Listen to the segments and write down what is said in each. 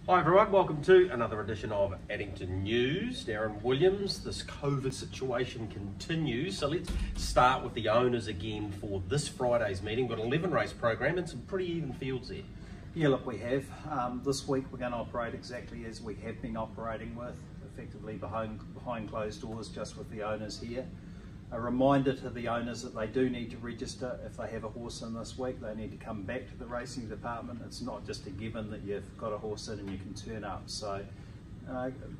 Hi everyone, welcome to another edition of Addington News. Darren Williams, this COVID situation continues, so let's start with the owners again for this Friday's meeting. We've got an 11 race program and some pretty even fields there. Yeah, look, we have. This week we're going to operate exactly as we have been operating with, effectively behind closed doors, just with the owners here. A reminder to the owners that they do need to register if they have a horse in this week. They need to come back to the racing department. It's not just a given that you've got a horse in and you can turn up. So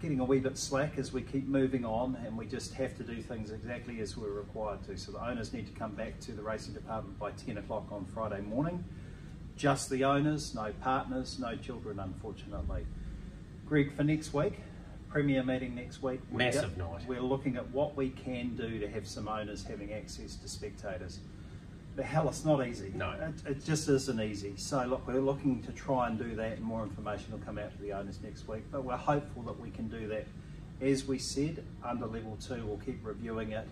getting a wee bit slack as we keep moving on, and we just have to do things exactly as we're required to. So the owners need to come back to the racing department by 10 o'clock on Friday morning. Just the owners, no partners, no children, unfortunately. Greg, for next week, Premier meeting next week. Massive night. We're looking at what we can do to have some owners having access to spectators. But hell, it's not easy. No. It just isn't easy. So look, we're looking to try and do that, and more information will come out to the owners next week. But we're hopeful that we can do that. As we said, under level 2, we'll keep reviewing it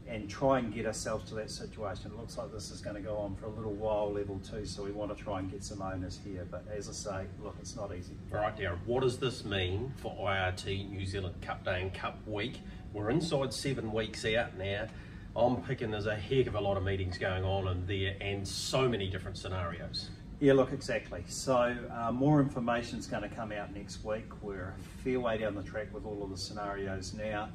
and try and get ourselves to that situation. It looks like this is going to go on for a little while, level 2, so we want to try and get some owners here. But as I say, look, it's not easy. All right, Darren, what does this mean for IRT New Zealand Cup Day and Cup Week? We're inside 7 weeks out now. I'm picking there's a heck of a lot of meetings going on in there and so many different scenarios. Yeah, look, exactly. So more information is going to come out next week. We're a fair way down the track with all of the scenarios now.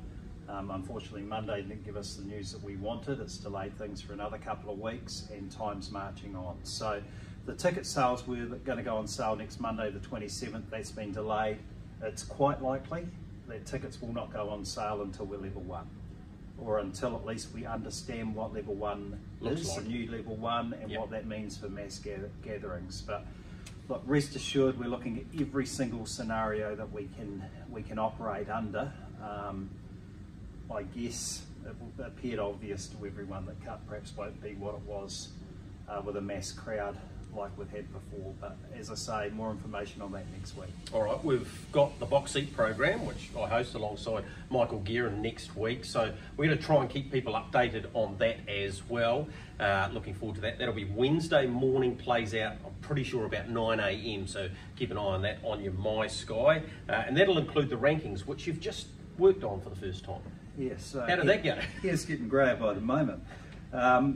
Unfortunately, Monday didn't give us the news that we wanted. It's delayed things for another couple of weeks, and time's marching on. So the ticket sales were going to go on sale next Monday, the 27th. That's been delayed. It's quite likely that tickets will not go on sale until we're level 1, or until at least we understand what level 1 Looks is, like. the new level 1, and Yep. what that means for mass gatherings. But look, rest assured, we're looking at every single scenario that we can operate under. I guess it appeared obvious to everyone that Cup perhaps won't be what it was with a mass crowd like we've had before. But as I say, more information on that next week. All right, we've got the box seat program, which I host alongside Michael Guerin next week. So we're going to try and keep people updated on that as well. Looking forward to that. That'll be Wednesday morning, plays out, I'm pretty sure about 9 AM. So keep an eye on that on your My Sky. And that'll include the rankings, which you've just worked on for the first time. Yes. How did that go? Yeah, it's getting greyer by the moment.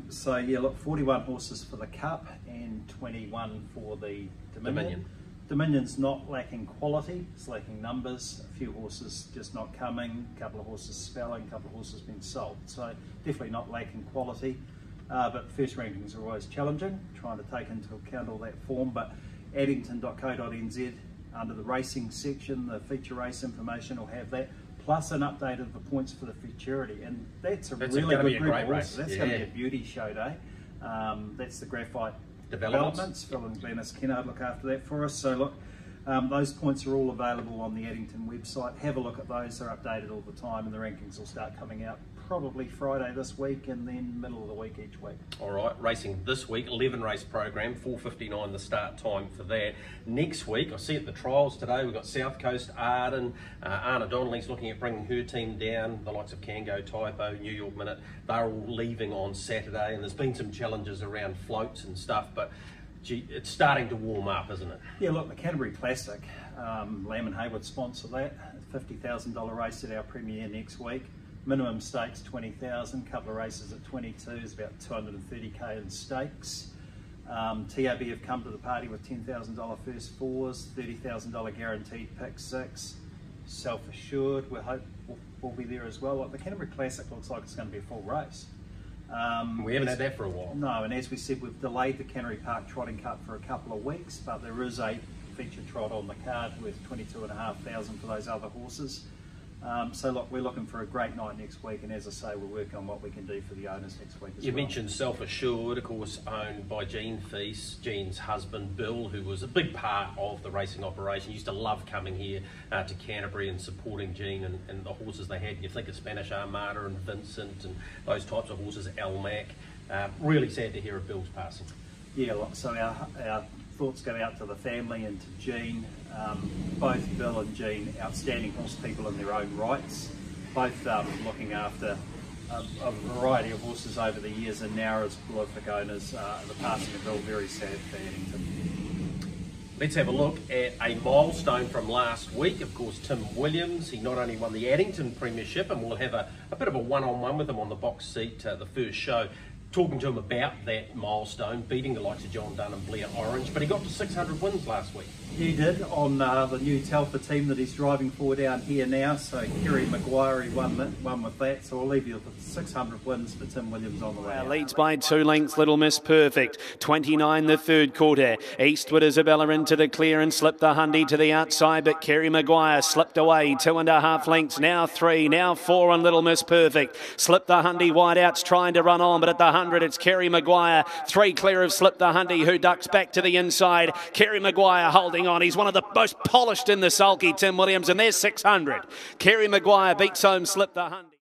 So yeah, look, 41 horses for the Cup and 21 for the Dominion. Dominion's not lacking quality, it's lacking numbers. A few horses just not coming, a couple of horses spelling, a couple of horses being sold. So definitely not lacking quality. But first rankings are always challenging, trying to take into account all that form. But addington.co.nz, under the racing section, the feature race information will have that, plus an update of the points for the futurity, and that's really good group of horses. That's going to be a beauty show day. That's the Graphite Developments. Phil and Glenys Kennard look after that for us. So look, those points are all available on the Addington website. Have a look at those, they're updated all the time, and the rankings will start coming out probably Friday this week and then middle of the week each week. All right, racing this week, 11 race program, 4:59 the start time for that. Next week, I see at the trials today, we've got South Coast, Arden, Anna Donnelly's looking at bringing her team down, the likes of Kango, Typo, New York Minute, they're all leaving on Saturday, and there's been some challenges around floats and stuff, but gee, it's starting to warm up, isn't it? Yeah, look, the Canterbury Classic, Lamb and Hayward sponsor that, $50,000 race at our premiere next week. Minimum stakes 20,000, couple of races at 22 is about 230k in stakes. TAB have come to the party with $10,000 first fours, $30,000 guaranteed pick 6. Self-assured, we hope we'll be there as well. Like the Canterbury Classic looks like it's going to be a full race. We haven't had that for a while. No, and as we said, we've delayed the Canterbury Park Trotting Cup for a couple of weeks, but there is a feature trot on the card with 22,500 for those other horses. So look, we're looking for a great night next week, and as I say, we're working on what we can do for the owners next week as well. You mentioned Self-Assured, of course, owned by Jean Feast, Jean's husband Bill, who was a big part of the racing operation. Used to love coming here to Canterbury and supporting Jean and the horses they had. You think of Spanish Armada and Vincent and those types of horses, Almac. Really sad to hear of Bill's passing. Yeah, look, so our thoughts go out to the family and to Jean. Both Bill and Jean, outstanding horse people in their own rights, both looking after a variety of horses over the years, and now as prolific owners. The passing of Bill, very sad for Addington. Let's have a look at a milestone from last week. Of course, Tim Williams, he not only won the Addington Premiership, and we'll have a bit of a one-on-one with him on the box seat, the first show, talking to him about that milestone, beating the likes of John Dunn and Blair Orange, but he got to 600 wins last week. He did on the new Telfer team that he's driving for down here now. So Kerry Maguire, he won with that. So I'll leave you with 600 wins for Tim Williams on the way out. Leads by 2 lengths, Little Miss Perfect. 29 the third quarter. Eastward Isabella into the clear and slipped the Hundy to the outside, but Kerry Maguire slipped away 2.5 lengths. Now 3, now 4 on Little Miss Perfect. Slipped the Hundy, wide outs trying to run on, but at the 100 it's Kerry Maguire. 3 clear of Slip the Hundy, who ducks back to the inside. Kerry Maguire holding on. He's one of the most polished in the sulky, Tim Williams, and there's 600. Kerry Maguire beats home Slip the Hundy.